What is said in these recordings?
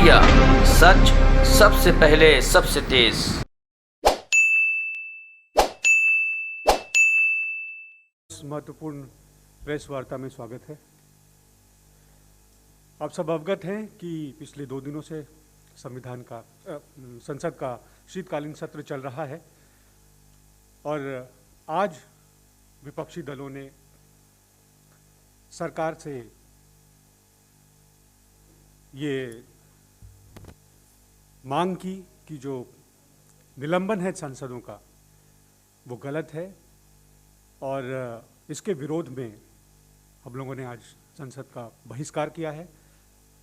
Media, सच सबसे पहले सबसे तेज। महत्वपूर्ण प्रेस वार्ता में स्वागत है। आप सब अवगत हैं कि पिछले 2 दिनों से संसद का शीतकालीन सत्र चल रहा है और आज विपक्षी दलों ने सरकार से ये मांग की कि जो निलंबन है सांसदों का वो गलत है और इसके विरोध में हम लोगों ने आज संसद का बहिष्कार किया है,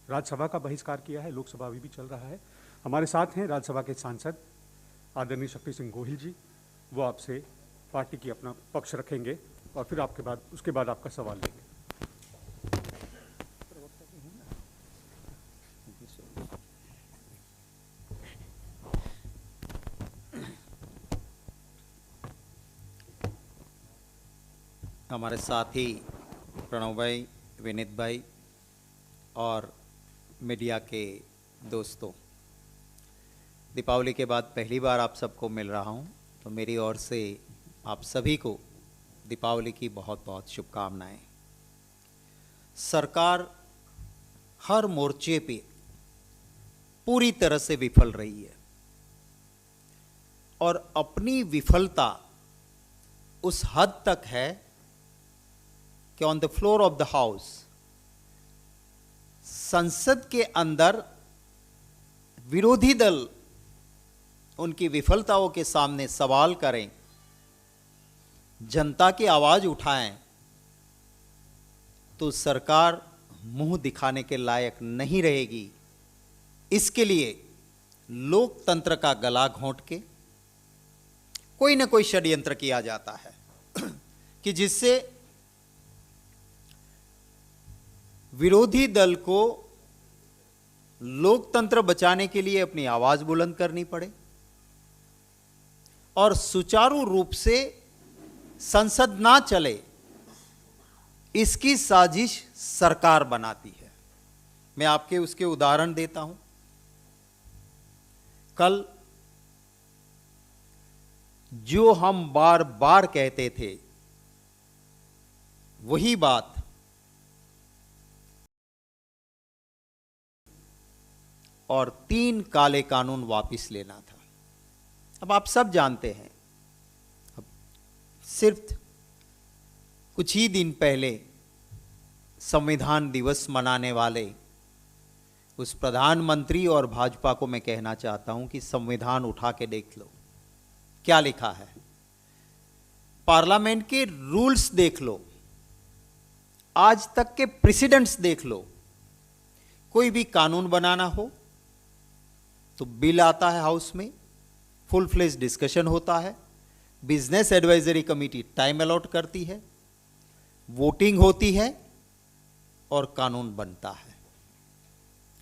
राज्यसभा का बहिष्कार किया है। लोकसभा अभी भी चल रहा है। हमारे साथ हैं राज्यसभा के सांसद आदरणीय शक्ति सिंह गोहिल जी। वो आपसे पार्टी की अपना पक्ष रखेंगे और फिर उसके बाद आपका सवाल लेंगे। हमारे साथी प्रणव भाई, विनीत भाई और मीडिया के दोस्तों, दीपावली के बाद पहली बार आप सबको मिल रहा हूं, तो मेरी ओर से आप सभी को दीपावली की बहुत बहुत शुभकामनाएं। सरकार हर मोर्चे पे पूरी तरह से विफल रही है और अपनी विफलता उस हद तक है कि on the floor of the house, संसद के अंदर विरोधी दल उनकी विफलताओं के सामने सवाल करें, जनता की आवाज उठाएं, तो सरकार मुंह दिखाने के लायक नहीं रहेगी। इसके लिए लोकतंत्र का गला घोंट के कोई ना कोई षड्यंत्र किया जाता है कि जिससे विरोधी दल को लोकतंत्र बचाने के लिए अपनी आवाज बुलंद करनी पड़े और सुचारू रूप से संसद ना चले, इसकी साजिश सरकार बनाती है। मैं आपके उसके उदाहरण देता हूं। कल जो हम बार बार कहते थे वही बात और 3 काले कानून वापस लेना था। अब आप सब जानते हैं, अब सिर्फ कुछ ही दिन पहले संविधान दिवस मनाने वाले उस प्रधानमंत्री और भाजपा को मैं कहना चाहता हूं कि संविधान उठा के देख लो, क्या लिखा है। पार्लियामेंट के रूल्स देख लो, आज तक के प्रेसिडेंट्स देख लो। कोई भी कानून बनाना हो तो बिल आता है हाउस में, फुल फ्लेज डिस्कशन होता है, business advisory committee time allot करती है, वोटिंग होती है और कानून बनता है।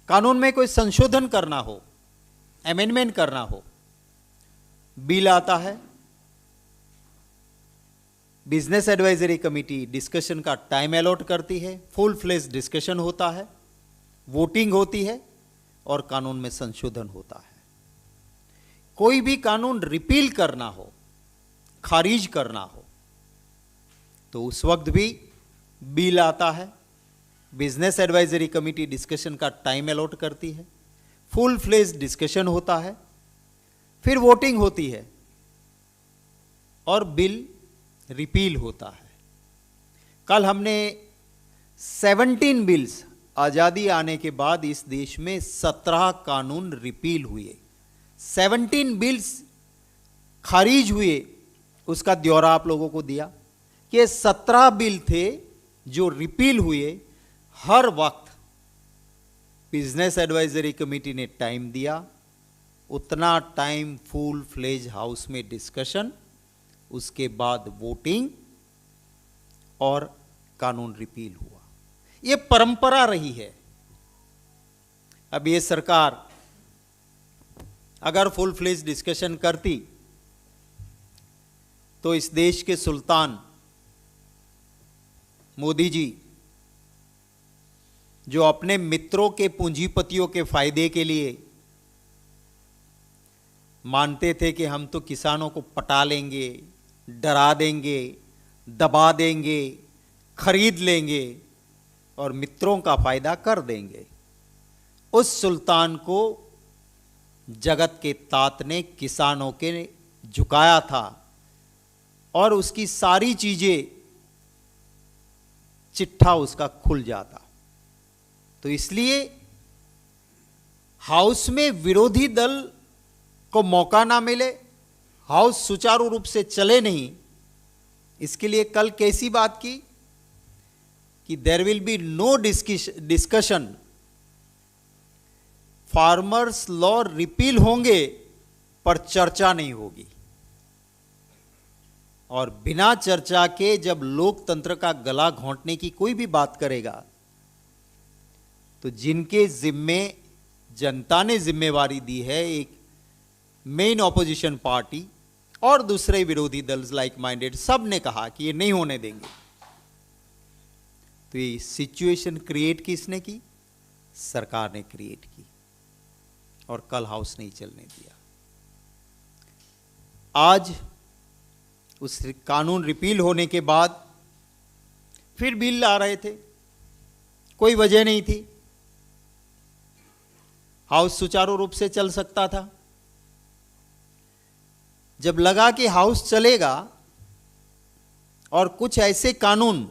कानून में कोई संशोधन करना हो, अमेंडमेंट करना हो, बिल आता है, बिजनेस एडवाइजरी कमेटी डिस्कशन का टाइम अलॉट करती है, फुल फ्लेज डिस्कशन होता है, वोटिंग होती है और कानून में संशोधन होता है। कोई भी कानून रिपील करना हो, खारिज करना हो, तो उस वक्त भी बिल आता है, बिजनेस एडवाइजरी कमेटी डिस्कशन का टाइम अलॉट करती है, फुल फ्लेज डिस्कशन होता है, फिर वोटिंग होती है और बिल रिपील होता है। कल हमने 17 बिल्स, आज़ादी आने के बाद इस देश में 17 कानून रिपील हुए, 17 बिल्स खारिज हुए। उसका ब्यौरा आप लोगों को दिया कि 17 बिल थे जो रिपील हुए। हर वक्त बिजनेस एडवाइजरी कमेटी ने टाइम दिया, उतना टाइम फुल फ्लेज हाउस में डिस्कशन, उसके बाद वोटिंग और कानून रिपील हुआ। ये परंपरा रही है। अब ये सरकार अगर फुल फ्लेज डिस्कशन करती तो इस देश के सुल्तान मोदी जी जो अपने मित्रों के पूंजीपतियों के फायदे के लिए मानते थे कि हम तो किसानों को पटा लेंगे, डरा देंगे, दबा देंगे, खरीद लेंगे और मित्रों का फायदा कर देंगे, उस सुल्तान को जगत के तात ने किसानों के झुकाया था और उसकी सारी चीजें चिट्ठा उसका खुल जाता। तो इसलिए हाउस में विरोधी दल को मौका ना मिले, हाउस सुचारू रूप से चले नहीं, इसके लिए कल कैसी बात की कि there will be no discussion, farmers law repeal होंगे पर चर्चा नहीं होगी। और बिना चर्चा के जब लोकतंत्र का गला घोंटने की कोई भी बात करेगा तो जिनके जिम्मे जनता ने जिम्मेवारी दी है, एक मेन ऑपोजिशन पार्टी और दूसरे विरोधी दल लाइक माइंडेड, सब ने कहा कि ये नहीं होने देंगे। तो ये सिचुएशन क्रिएट किसने की? सरकार ने क्रिएट की और कल हाउस नहीं चलने दिया। आज उस कानून रिपील होने के बाद फिर बिल ला रहे थे, कोई वजह नहीं थी, हाउस सुचारू रूप से चल सकता था। जब लगा कि हाउस चलेगा और कुछ ऐसे कानून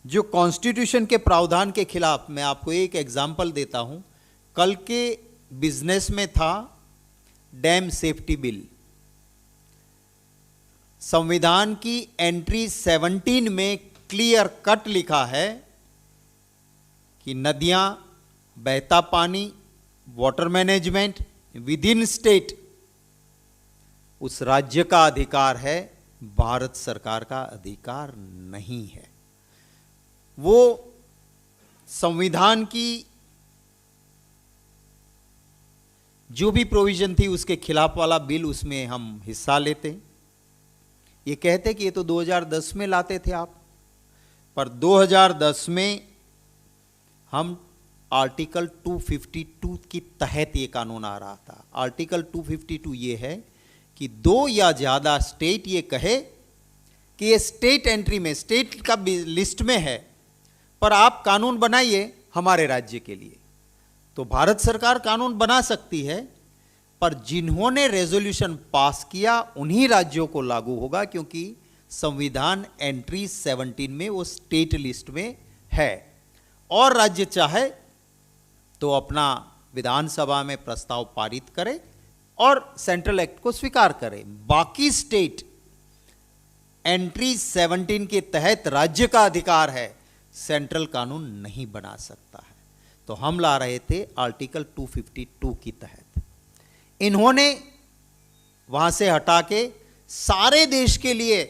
जो कॉन्स्टिट्यूशन के प्रावधान के खिलाफ, मैं आपको एक एग्जांपल देता हूं, कल के बिजनेस में था डैम सेफ्टी बिल। संविधान की एंट्री 17 में क्लियर कट लिखा है कि नदियां, बहता पानी, water management with in state उस राज्य का अधिकार है, भारत सरकार का अधिकार नहीं है। वो संविधान की जो भी प्रोविजन थी उसके खिलाफ वाला बिल, उसमें हम हिस्सा लेते। ये कहते कि ये तो 2010 में लाते थे आप, पर 2010 में हम आर्टिकल 252 की तहत ये कानून आ रहा था। आर्टिकल 252 ये है कि दो या ज्यादा स्टेट ये कहे कि ये स्टेट एंट्री में, स्टेट का लिस्ट में है, पर आप कानून बनाइए हमारे राज्य के लिए। तो भारत सरकार कानून बना सकती है, पर जिन्होंने रेजोल्यूशन पास किया उन्हीं राज्यों को लागू होगा, क्योंकि संविधान एंट्री 17 में वो स्टेट लिस्ट में है। और राज्य चाहे तो अपना विधानसभा में प्रस्ताव पारित करे और सेंट्रल एक्ट को स्वीकार करे। बाकी स्टेट एंट्री 17 के तहत राज्य का अधिकार है, सेंट्रल कानून नहीं बना सकता है। तो हम ला रहे थे आर्टिकल 252 की तहत। इन्होंने वहां से हटा के सारे देश के लिए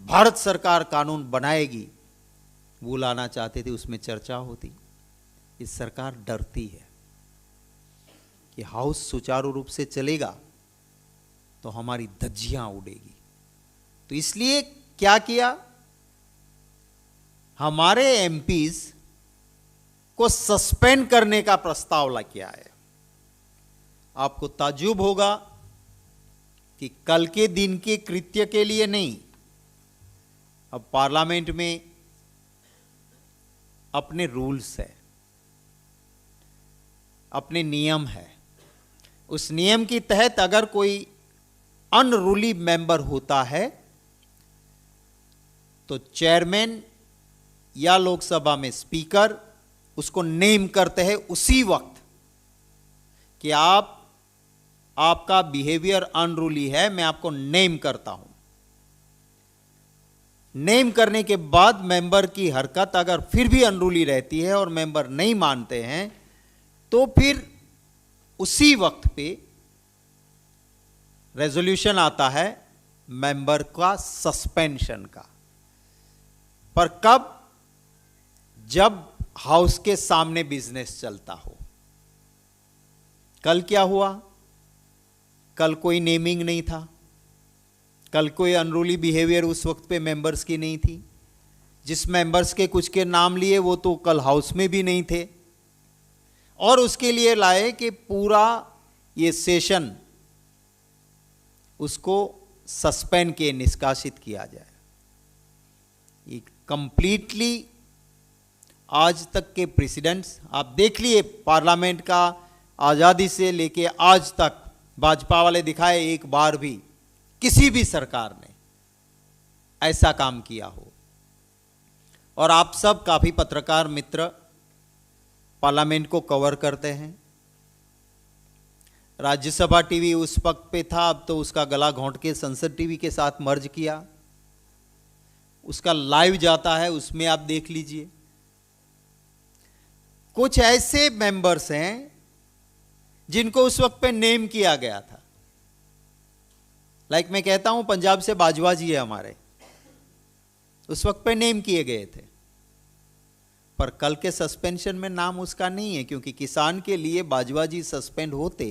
भारत सरकार कानून बनाएगी वो लाना चाहते थे, उसमें चर्चा होती। इस सरकार डरती है कि हाउस सुचारू रूप से चलेगा तो हमारी धज्जियां उड़ेगी। तो इसलिए क्या किया, हमारे एमपीज को सस्पेंड करने का प्रस्ताव ला किया है। आपको ताज्जुब होगा कि कल के दिन के कृत्य के लिए नहीं, अब पार्लियामेंट में अपने रूल्स है, अपने नियम है। उस नियम के तहत अगर कोई अनरूली मेंबर होता है तो चेयरमैन या लोकसभा में स्पीकर उसको नेम करते हैं उसी वक्त कि आपका बिहेवियर अनरूली है, मैं आपको नेम करता हूं। नेम करने के बाद मेंबर की हरकत अगर फिर भी अनरूली रहती है और मेंबर नहीं मानते हैं तो फिर उसी वक्त पे रेजोल्यूशन आता है मेंबर का सस्पेंशन का। पर कब? जब हाउस के सामने बिजनेस चलता हो। कल क्या हुआ? कल कोई नेमिंग नहीं था, कल कोई अनरूली बिहेवियर उस वक्त पे मेंबर्स की नहीं थी। जिस मेंबर्स के कुछ के नाम लिए वो तो कल हाउस में भी नहीं थे, और उसके लिए लाए कि पूरा ये सेशन उसको सस्पेंड किए, निष्कासित किया जाए। ये कंप्लीटली आज तक के प्रेसिडेंट्स आप देख लिए, पार्लियामेंट का आज़ादी से लेके आज तक भाजपा वाले दिखाए एक बार भी किसी भी सरकार ने ऐसा काम किया हो। और आप सब काफ़ी पत्रकार मित्र पार्लियामेंट को कवर करते हैं। राज्यसभा टीवी उस वक्त पे था, अब तो उसका गला घोंट के संसद टीवी के साथ मर्ज किया, उसका लाइव जाता है, उसमें आप देख लीजिए। कुछ ऐसे मेंबर्स हैं जिनको उस वक्त पे नेम किया गया था, लाइक मैं कहता हूं पंजाब से बाजवा जी है हमारे, उस वक्त पे नेम किए गए थे, पर कल के सस्पेंशन में नाम उसका नहीं है, क्योंकि किसान के लिए बाजवा जी सस्पेंड होते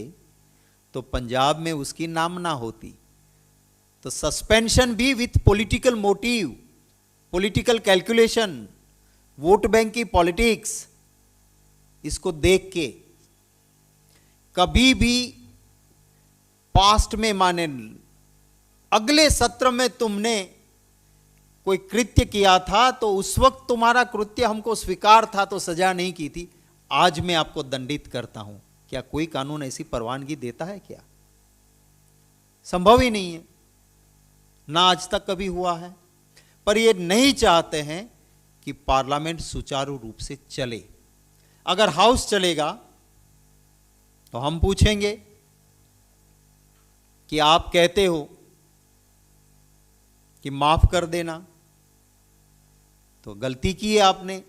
तो पंजाब में उसकी नाम ना होती। तो सस्पेंशन भी with political motive, political calculation, vote bank की पॉलिटिक्स, इसको देख के कभी भी पास्ट में माने अगले सत्र में तुमने कोई कृत्य किया था तो उस वक्त तुम्हारा कृत्य हमको स्वीकार था तो सजा नहीं की थी, आज मैं आपको दंडित करता हूं। क्या कोई कानून ऐसी परवानगी देता है क्या? संभव ही नहीं है, ना आज तक कभी हुआ है। पर ये नहीं चाहते हैं कि पार्लियामेंट सुचारू रूप से चले। अगर हाउस चलेगा तो हम पूछेंगे कि आप कहते हो कि माफ कर देना, तो गलती की है आपने,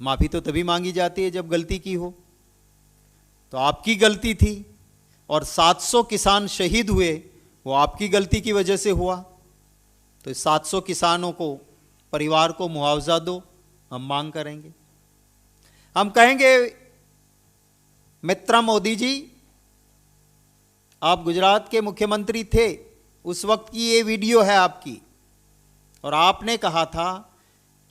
माफी तो तभी मांगी जाती है जब गलती की हो, तो आपकी गलती थी। और 700 किसान शहीद हुए, वो आपकी गलती की वजह से हुआ, तो 700 किसानों को, परिवार को मुआवजा दो, हम मांग करेंगे। हम कहेंगे मित्रा मोदी जी, आप गुजरात के मुख्यमंत्री थे, उस वक्त की ये वीडियो है आपकी, और आपने कहा था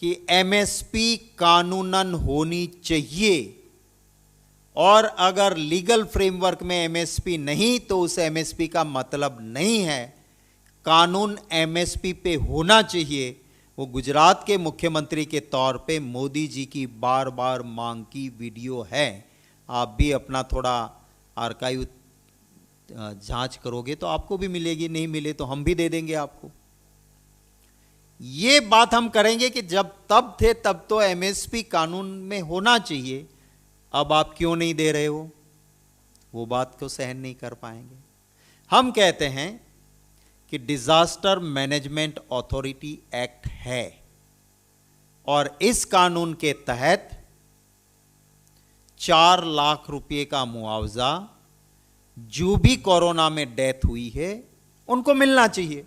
कि एमएसपी कानूनन होनी चाहिए, और अगर लीगल फ्रेमवर्क में एमएसपी नहीं तो उस एमएसपी का मतलब नहीं है, कानून एमएसपी पे होना चाहिए। वो गुजरात के मुख्यमंत्री के तौर पे मोदी जी की बार बार मांग की वीडियो है। आप भी अपना थोड़ा आर्काइव जांच करोगे तो आपको भी मिलेगी, नहीं मिले तो हम भी दे देंगे आपको। ये बात हम करेंगे कि जब तब थे तब तो एमएसपी कानून में होना चाहिए, अब आप क्यों नहीं दे रहे हो, वो बात को सहन नहीं कर पाएंगे। हम कहते हैं कि डिजास्टर मैनेजमेंट अथॉरिटी एक्ट है, और इस कानून के तहत 4 लाख रुपए का मुआवजा जो भी कोरोना में डेथ हुई है उनको मिलना चाहिए।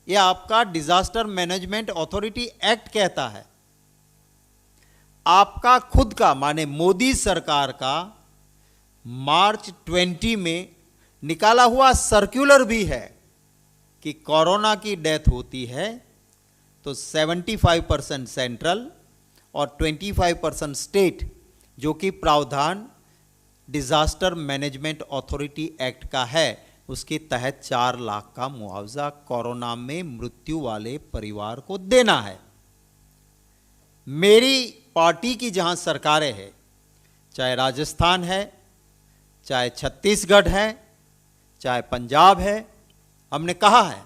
यह आपका डिजास्टर मैनेजमेंट अथॉरिटी एक्ट कहता है। आपका खुद का माने मोदी सरकार का मार्च 20 में निकाला हुआ सर्कुलर भी है कि कोरोना की डेथ होती है तो 75% सेंट्रल और 25% स्टेट, जो कि प्रावधान डिजास्टर मैनेजमेंट अथॉरिटी एक्ट का है, उसके तहत 4 लाख का मुआवजा कोरोना में मृत्यु वाले परिवार को देना है। मेरी पार्टी की जहां सरकारें हैं, चाहे राजस्थान है, चाहे छत्तीसगढ़ है, चाहे पंजाब है, हमने कहा है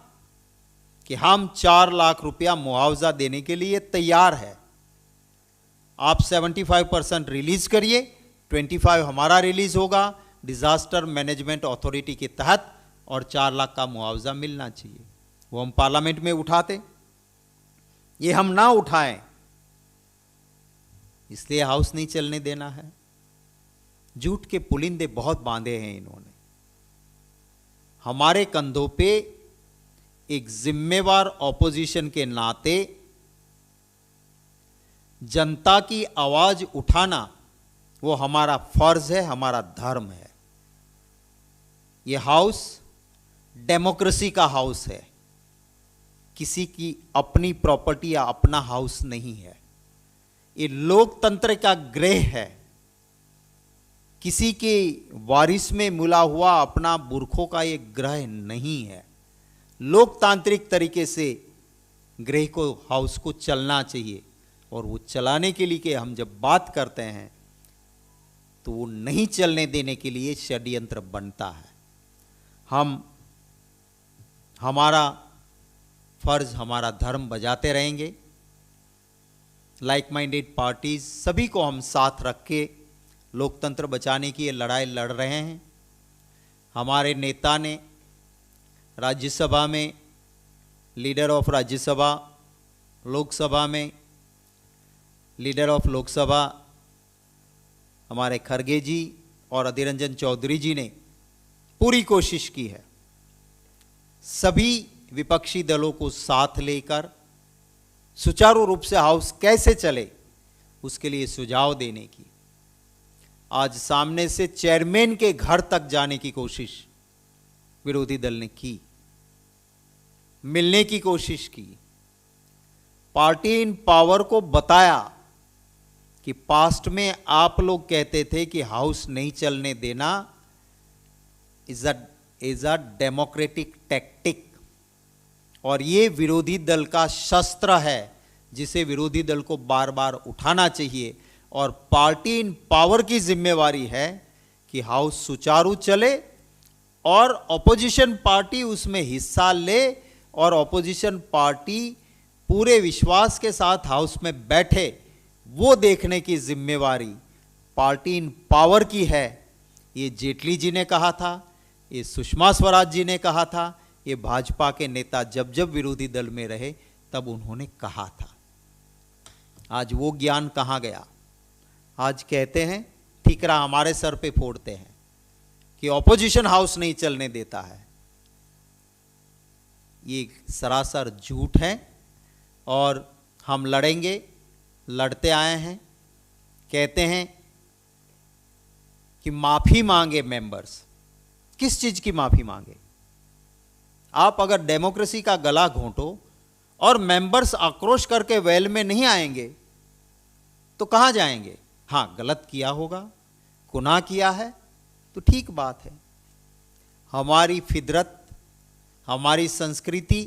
कि हम 4 लाख रुपया मुआवजा देने के लिए तैयार है। आप 75% रिलीज करिए, 25 हमारा रिलीज होगा डिजास्टर मैनेजमेंट अथॉरिटी के तहत, और 4 लाख का मुआवजा मिलना चाहिए। वो हम पार्लियामेंट में उठाते, ये हम ना उठाएं इसलिए हाउस नहीं चलने देना है। झूठ के पुलिंदे बहुत बांधे हैं इन्होंने। हमारे कंधों पे एक जिम्मेवार ऑपोजिशन के नाते जनता की आवाज उठाना वो हमारा फर्ज है, हमारा धर्म है। यह हाउस डेमोक्रेसी का हाउस है। किसी की अपनी प्रॉपर्टी या अपना हाउस नहीं है। ये लोकतंत्र का गृह है। किसी के वारिस में मिला हुआ अपना बुरखों का ये गृह नहीं है। लोकतांत्रिक तरीके से गृह को, हाउस को चलना चाहिए, और वो चलाने के लिए कि हम जब बात करते हैं तो वो नहीं चलने देने के लिए षड्यंत्र बनता है। हम हमारा फर्ज, हमारा धर्म बजाते रहेंगे। लाइक माइंडेड पार्टीज सभी को हम साथ रख के लोकतंत्र बचाने की ये लड़ाई लड़ रहे हैं। हमारे नेता ने राज्यसभा में, लीडर ऑफ राज्यसभा, लोकसभा में लीडर ऑफ लोकसभा हमारे खरगे जी और अधीर रंजन चौधरी जी ने पूरी कोशिश की है सभी विपक्षी दलों को साथ लेकर सुचारू रूप से हाउस कैसे चले उसके लिए सुझाव देने की। आज सामने से चेयरमैन के घर तक जाने की कोशिश विरोधी दल ने की, मिलने की कोशिश की। पार्टी इन पावर को बताया कि पास्ट में आप लोग कहते थे कि हाउस नहीं चलने देना इज अ डेमोक्रेटिक टैक्टिक, और ये विरोधी दल का शस्त्र है जिसे विरोधी दल को बार बार उठाना चाहिए। और पार्टी इन पावर की जिम्मेवारी है कि हाउस सुचारू चले और ऑपोजिशन पार्टी उसमें हिस्सा ले, और ऑपोजिशन पार्टी पूरे विश्वास के साथ हाउस में बैठे, वो देखने की जिम्मेवारी पार्टी इन पावर की है। ये जेटली जी ने कहा था, ये सुषमा स्वराज जी ने कहा था, ये भाजपा के नेता जब जब विरोधी दल में रहे तब उन्होंने कहा था। आज वो ज्ञान कहाँ गया? आज कहते हैं ठीकरा हमारे सर पे फोड़ते हैं कि ऑपोजिशन हाउस नहीं चलने देता है। ये सरासर झूठ है और हम लड़ेंगे, लड़ते आए हैं। कहते हैं कि माफी मांगे मेंबर्स, किस चीज की माफी मांगे? आप अगर डेमोक्रेसी का गला घोंटो और मेंबर्स आक्रोश करके वेल में नहीं आएंगे तो कहां जाएंगे? हां, गलत किया होगा, गुनाह किया है तो ठीक बात है। हमारी फितरत, हमारी संस्कृति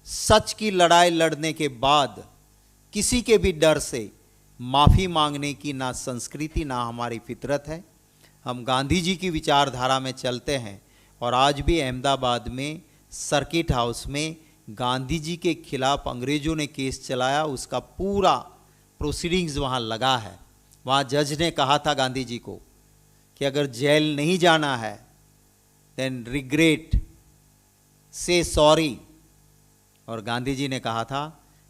सच की लड़ाई लड़ने के बाद किसी के भी डर से माफी मांगने की ना संस्कृति ना हमारी फितरत है। हम गांधी जी की विचारधारा में चलते हैं, और आज भी अहमदाबाद में सर्किट हाउस में गांधी जी के खिलाफ अंग्रेजों ने केस चलाया, उसका पूरा प्रोसीडिंग्स वहाँ लगा है। वहाँ जज ने कहा था गांधी जी को कि अगर जेल नहीं जाना है देन रिग्रेट, से सॉरी, और गांधी जी ने कहा था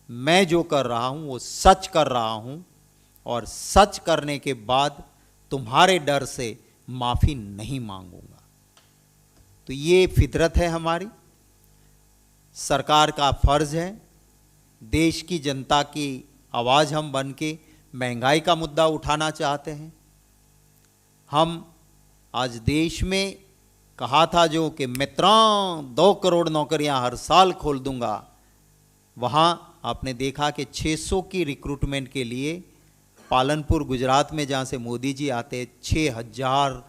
मैं जो कर रहा हूँ वो सच कर रहा हूँ, और सच करने के बाद तुम्हारे डर से माफ़ी नहीं मांगूंगा। तो ये फितरत है हमारी। सरकार का फर्ज है, देश की जनता की आवाज़ हम बन के महंगाई का मुद्दा उठाना चाहते हैं। हम आज देश में कहा था जो कि मित्रों 2 करोड़ नौकरियां हर साल खोल दूंगा, वहाँ आपने देखा कि 600 की रिक्रूटमेंट के लिए पालनपुर गुजरात में जहाँ से मोदी जी आते 6000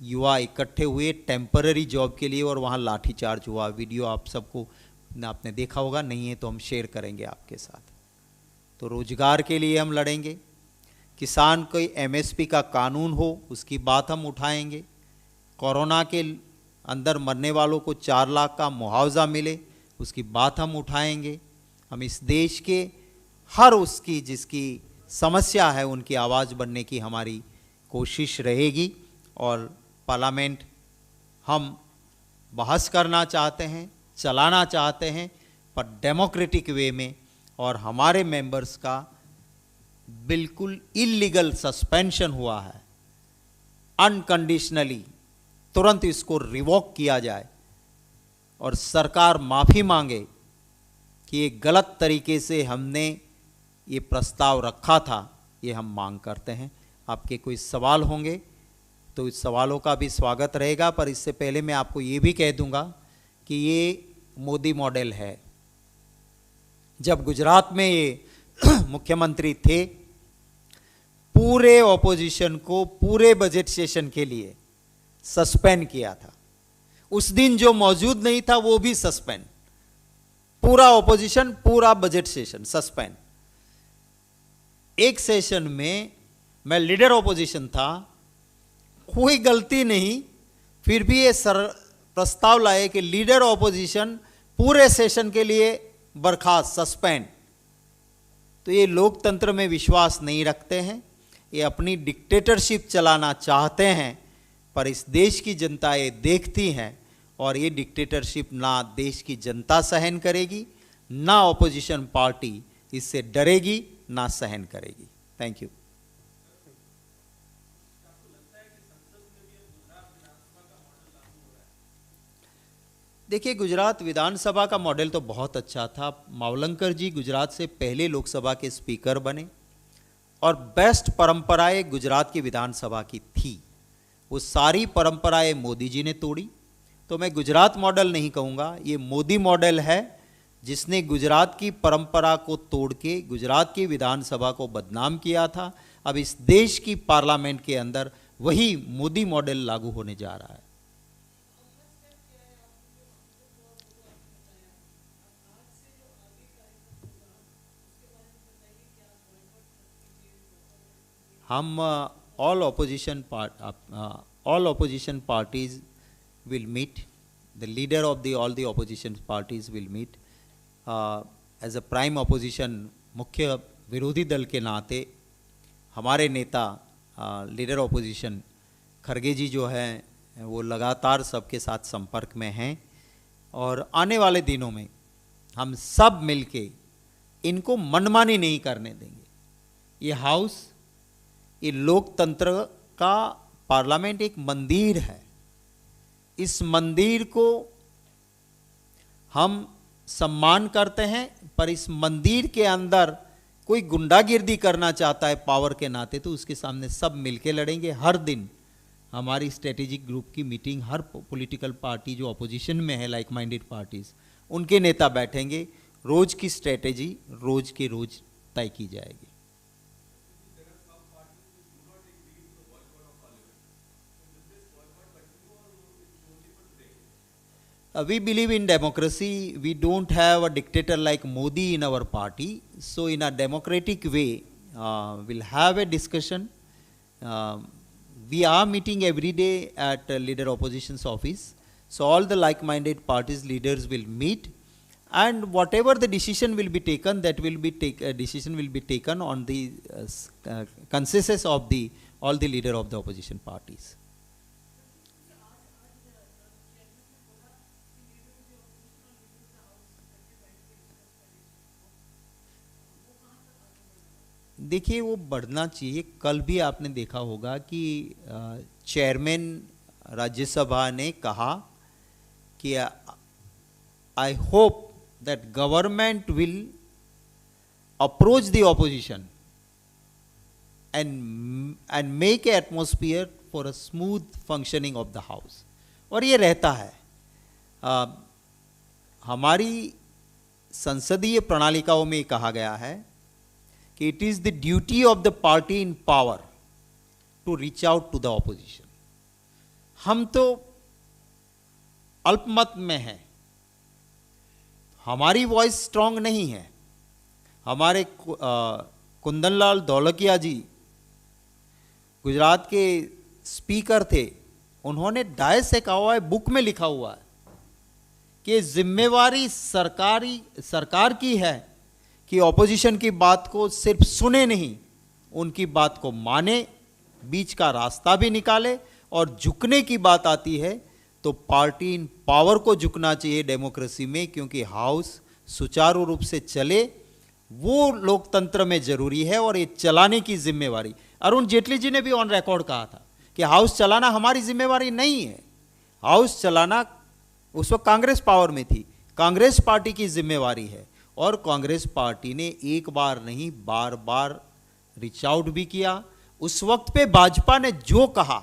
युवा इकट्ठे हुए टेम्पररी जॉब के लिए, और वहाँ लाठीचार्ज हुआ। वीडियो आप सबको आपने देखा होगा, नहीं है तो हम शेयर करेंगे आपके साथ। तो रोजगार के लिए हम लड़ेंगे। किसान कोई एमएसपी का कानून हो उसकी बात हम उठाएंगे। कोरोना के अंदर मरने वालों को 4 लाख का मुआवजा मिले उसकी बात हम उठाएंगे। हम इस देश के हर उसकी जिसकी समस्या है उनकी आवाज़ बनने की हमारी कोशिश रहेगी। और पार्लियामेंट हम बहस करना चाहते हैं, चलाना चाहते हैं, पर डेमोक्रेटिक वे में, और हमारे मेंबर्स का बिल्कुल इलीगल सस्पेंशन हुआ है, अनकंडीशनली तुरंत इसको रिवॉक किया जाए और सरकार माफ़ी मांगे कि ये गलत तरीके से हमने ये प्रस्ताव रखा था, ये हम मांग करते हैं। आपके कोई सवाल होंगे तो इस सवालों का भी स्वागत रहेगा, पर इससे पहले मैं आपको ये भी कह दूंगा कि ये मोदी मॉडल है, जब गुजरात में ये मुख्यमंत्री थे, पूरे ऑपोजिशन को पूरे बजट सेशन के लिए सस्पेंड किया था। उस दिन जो मौजूद नहीं था वो भी सस्पेंड, पूरा ऑपोजिशन, पूरा बजट सेशन सस्पेंड। एक सेशन में मैं लीडर ऑपोजिशन था, कोई गलती नहीं, फिर भी ये प्रस्ताव लाए कि लीडर ऑपोजिशन पूरे सेशन के लिए बर्खास्त, सस्पेंड। तो ये लोकतंत्र में विश्वास नहीं रखते हैं, ये अपनी डिक्टेटरशिप चलाना चाहते हैं। पर इस देश की जनता ये देखती है और ये डिक्टेटरशिप ना देश की जनता सहन करेगी, ना ऑपोजिशन पार्टी इससे डरेगी, ना सहन करेगी। Thank you. देखिए, गुजरात विधानसभा का मॉडल तो बहुत अच्छा था। मावलंकर जी गुजरात से पहले लोकसभा के स्पीकर बने और बेस्ट परंपराएं गुजरात की विधानसभा की थी। वो सारी परंपराएं मोदी जी ने तोड़ी। तो मैं गुजरात मॉडल नहीं कहूँगा, ये मोदी मॉडल है, जिसने गुजरात की परंपरा को तोड़ के गुजरात की विधानसभा को बदनाम किया था। अब इस देश की पार्लियामेंट के अंदर वही मोदी मॉडल लागू होने जा रहा है। हम all opposition parties will meet. The leader of all the opposition parties will meet. As a prime opposition, मुख्य विरोधी दल के नाते हमारे नेता लीडर ऑपोजिशन खरगे जी जो हैं वो लगातार सबके साथ संपर्क में हैं और आने वाले दिनों में हम सब मिलके इनको मनमानी नहीं करने देंगे। ये हाउस, ये लोकतंत्र का पार्लियामेंट एक मंदिर है। इस मंदिर को हम सम्मान करते हैं, पर इस मंदिर के अंदर कोई गुंडागिर्दी करना चाहता है पावर के नाते, तो उसके सामने सब मिलके लड़ेंगे। हर दिन हमारी स्ट्रेटेजिक ग्रुप की मीटिंग, हर पॉलिटिकल पार्टी जो अपोजिशन में है, लाइक माइंडेड पार्टीज, उनके नेता बैठेंगे। रोज की स्ट्रेटेजी रोज के रोज तय की जाएगी। We believe in democracy. We don't have a dictator like Modi in our party. So in a democratic way, we'll have a discussion. We are meeting every day at leader opposition's office. So all the like-minded parties leaders will meet, and whatever the decision will be taken, that will be decision will be taken on the consensus of all the leader of the opposition parties. देखिए, वो बढ़ना चाहिए। कल भी आपने देखा होगा कि चेयरमैन राज्यसभा ने कहा कि I hope that government will approach the opposition and make a atmosphere for a smooth functioning of the house. और ये रहता है। हमारी संसदीय प्रणालिकाओं में कहा गया है कि it is the duty of the party in power to reach out to the opposition. हम तो अल्पमत में हैं, हमारी वॉइस स्ट्रांग नहीं है। हमारे कुंदनलाल धौलकिया जी गुजरात के स्पीकर थे, उन्होंने डायस से कहा हुआ है, बुक में लिखा हुआ है कि जिम्मेवारी सरकार की है कि ऑपोजिशन की बात को सिर्फ सुने नहीं, उनकी बात को माने, बीच का रास्ता भी निकाले। और झुकने की बात आती है तो पार्टी इन पावर को झुकना चाहिए डेमोक्रेसी में, क्योंकि हाउस सुचारू रूप से चले वो लोकतंत्र में जरूरी है। और ये चलाने की जिम्मेवारी, अरुण जेटली जी ने भी ऑन रिकॉर्ड कहा था कि हाउस चलाना हमारी जिम्मेवारी नहीं है। हाउस चलाना, उस वक्त कांग्रेस पावर में थी, कांग्रेस पार्टी की जिम्मेवारी है। और कांग्रेस पार्टी ने एक बार नहीं, बार बार रीच आउट भी किया। उस वक्त पे भाजपा ने जो कहा,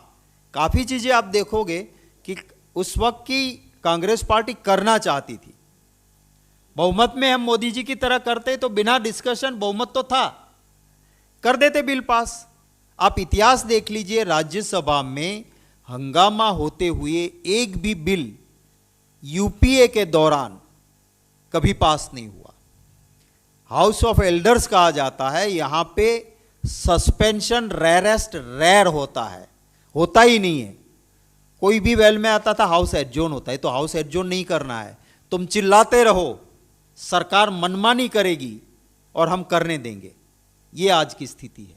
काफ़ी चीज़ें आप देखोगे कि उस वक्त की कांग्रेस पार्टी करना चाहती थी। बहुमत में हम मोदी जी की तरह करते तो बिना डिस्कशन, बहुमत तो था, कर देते बिल पास। आप इतिहास देख लीजिए, राज्यसभा में हंगामा होते हुए एक भी बिल यूपीए के दौरान कभी पास नहीं हुआ। हाउस ऑफ एल्डर्स कहा जाता है, यहां पे सस्पेंशन रेयरेस्ट रेयर होता है, होता ही नहीं है। कोई भी वेल में आता था हाउस एडजोर्न होता है, तो हाउस एडजोर्न नहीं करना है, तुम चिल्लाते रहो, सरकार मनमानी करेगी और हम करने देंगे। ये आज की स्थिति है।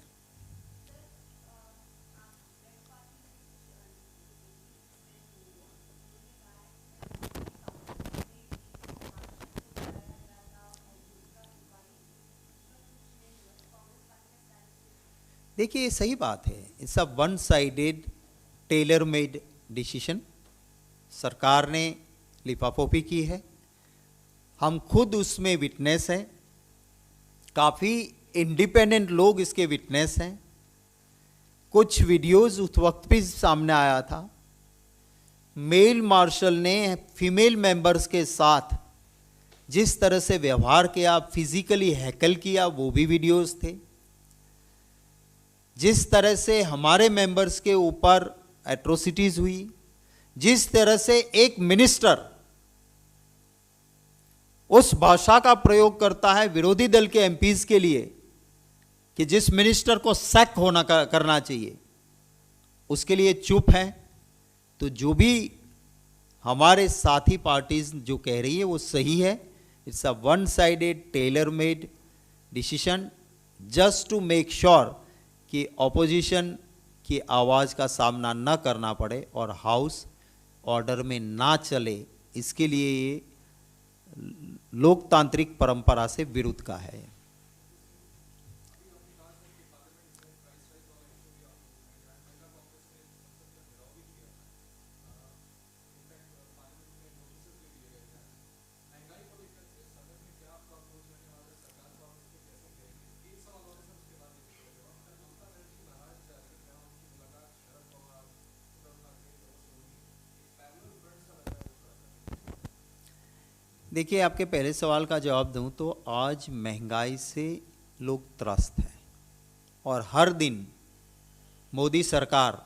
देखिए, ये सही बात है, it's a one sided tailor made decision. सरकार ने लिफाफोपी की है, हम खुद उसमें विटनेस हैं, काफ़ी इंडिपेंडेंट लोग इसके विटनेस हैं। कुछ वीडियोस उस वक्त भी सामने आया था, मेल मार्शल ने फीमेल मेंबर्स के साथ जिस तरह से व्यवहार किया, फिजिकली हैकल किया, वो भी वीडियोस थे। जिस तरह से हमारे मेंबर्स के ऊपर एट्रोसिटीज हुई, जिस तरह से एक मिनिस्टर उस भाषा का प्रयोग करता है विरोधी दल के एमपीज के लिए कि जिस मिनिस्टर को सैक होना करना चाहिए, उसके लिए चुप है। तो जो भी हमारे साथी पार्टीज जो कह रही है वो सही है। It's a one sided tailor made decision just to make sure कि ऑपोजिशन की आवाज़ का सामना न करना पड़े और हाउस ऑर्डर में ना चले। इसके लिए ये लोकतांत्रिक परंपरा से विरुद्ध का है। देखिए, आपके पहले सवाल का जवाब दूं तो आज महंगाई से लोग त्रस्त हैं और हर दिन मोदी सरकार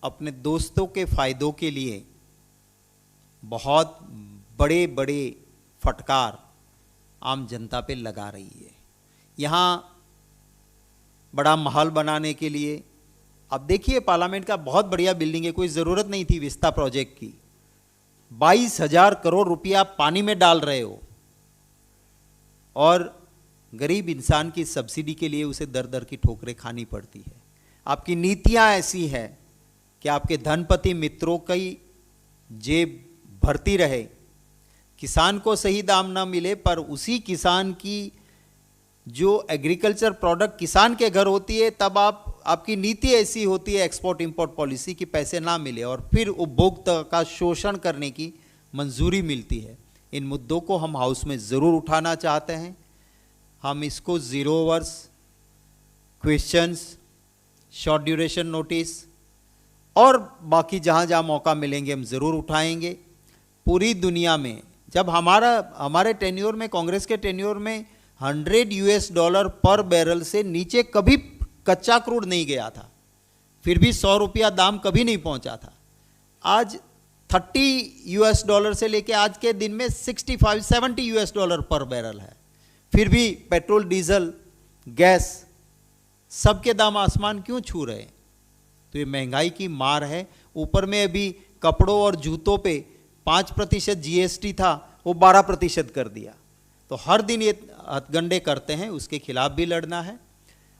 अपने दोस्तों के फायदों के लिए बहुत बड़े बड़े फटकार आम जनता पे लगा रही है। यहाँ बड़ा महल बनाने के लिए, अब देखिए पार्लियामेंट का बहुत बढ़िया बिल्डिंग है, कोई ज़रूरत नहीं थी विस्ता प्रोजेक्ट की, 22,000 करोड़ रुपया पानी में डाल रहे हो और गरीब इंसान की सब्सिडी के लिए उसे दर दर की ठोकरें खानी पड़ती है। आपकी नीतियां ऐसी है कि आपके धनपति मित्रों की जेब भरती रहे, किसान को सही दाम ना मिले, पर उसी किसान की जो एग्रीकल्चर प्रोडक्ट किसान के घर होती है, तब आपकी नीति ऐसी होती है एक्सपोर्ट इंपोर्ट पॉलिसी की पैसे ना मिले और फिर उपभोक्ता का शोषण करने की मंजूरी मिलती है। इन मुद्दों को हम हाउस में ज़रूर उठाना चाहते हैं। हम इसको 0 hours questions, short duration notice और बाकी जहाँ जहाँ मौका मिलेंगे हम ज़रूर उठाएंगे। पूरी दुनिया में जब हमारे टेन्योर में, कांग्रेस के टेन्योर में $100 पर बैरल से नीचे कभी कच्चा क्रूड नहीं गया था, फिर भी $100 दाम कभी नहीं पहुंचा था। आज $30 से लेके आज के दिन में $65-70 पर बैरल है, फिर भी पेट्रोल, डीजल, गैस सबके दाम आसमान क्यों छू रहे हैं? तो ये महंगाई की मार है। ऊपर में अभी कपड़ों और जूतों पे 5% GST था, वो 12% कर दिया। तो हर दिन ये हथगंडे करते हैं, उसके खिलाफ भी लड़ना है।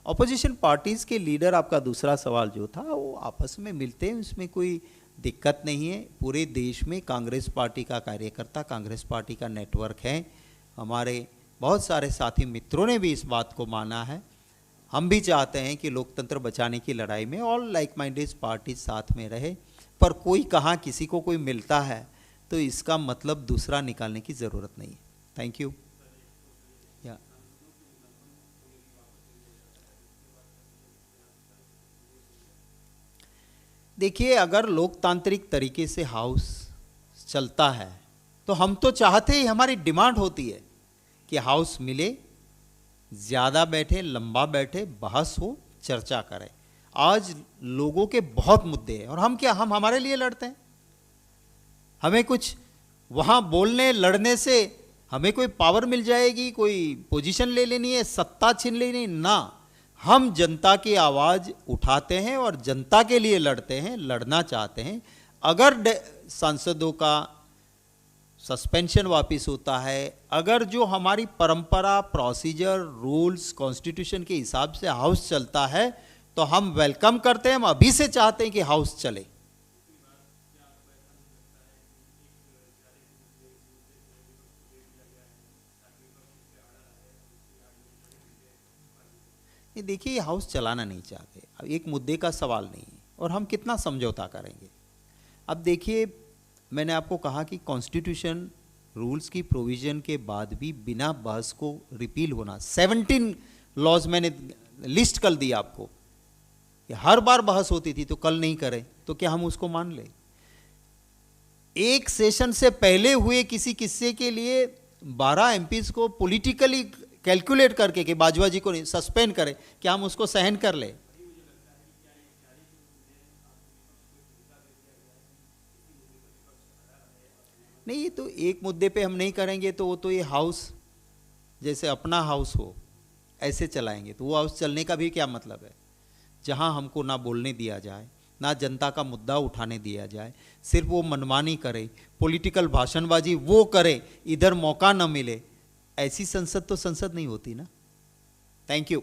ऑपोजिशन पार्टीज़ के लीडर, आपका दूसरा सवाल जो था, वो आपस में मिलते हैं, उसमें कोई दिक्कत नहीं है। पूरे देश में कांग्रेस पार्टी का कार्यकर्ता, कांग्रेस पार्टी का नेटवर्क है। हमारे बहुत सारे साथी मित्रों ने भी इस बात को माना है। हम भी चाहते हैं कि लोकतंत्र बचाने की लड़ाई में ऑल लाइक माइंडेड पार्टी साथ में रहे, पर कोई कहाँ किसी को कोई मिलता है तो इसका मतलब दूसरा निकालने की ज़रूरत नहीं है। Thank you. देखिए, अगर लोकतांत्रिक तरीके से हाउस चलता है तो हम तो चाहते ही, हमारी डिमांड होती है कि हाउस मिले, ज़्यादा बैठे, लंबा बैठे, बहस हो, चर्चा करें। आज लोगों के बहुत मुद्दे हैं और हम हमारे लिए लड़ते हैं। हमें कुछ वहाँ बोलने लड़ने से हमें कोई पावर मिल जाएगी, कोई पोजीशन ले लेनी है, सत्ता छीन लेनी ना। हम जनता की आवाज़ उठाते हैं और जनता के लिए लड़ते हैं, लड़ना चाहते हैं। अगर सांसदों का सस्पेंशन वापस होता है, अगर जो हमारी परंपरा, प्रोसीजर, रूल्स, कॉन्स्टिट्यूशन के हिसाब से हाउस चलता है तो हम वेलकम करते हैं। हम अभी से चाहते हैं कि हाउस चले। ये देखिए, हाउस चलाना नहीं चाहते, अब एक मुद्दे का सवाल नहीं है और हम कितना समझौता करेंगे। अब देखिए, मैंने आपको कहा कि कॉन्स्टिट्यूशन रूल्स की प्रोविजन के बाद भी बिना बहस को रिपील होना, 17 लॉज मैंने लिस्ट कर दी आपको। हर बार बहस होती थी तो कल नहीं करें तो क्या हम उसको मान लें? एक सेशन से पहले हुए किसी किस्से के लिए 12 एमपीज को पॉलिटिकली कैलकुलेट करके कि बाजवा जी को सस्पेंड करें, क्या हम उसको सहन कर ले? नहीं, ये तो एक मुद्दे पे हम नहीं करेंगे तो वो तो ये हाउस जैसे अपना हाउस हो ऐसे चलाएंगे, तो वो हाउस चलने का भी क्या मतलब है? जहां हमको ना बोलने दिया जाए, ना जनता का मुद्दा उठाने दिया जाए, सिर्फ वो मनमानी करे, पॉलिटिकल भाषणबाजी वो करे, इधर मौका न मिले, ऐसी संसद तो संसद नहीं होती ना। Thank you.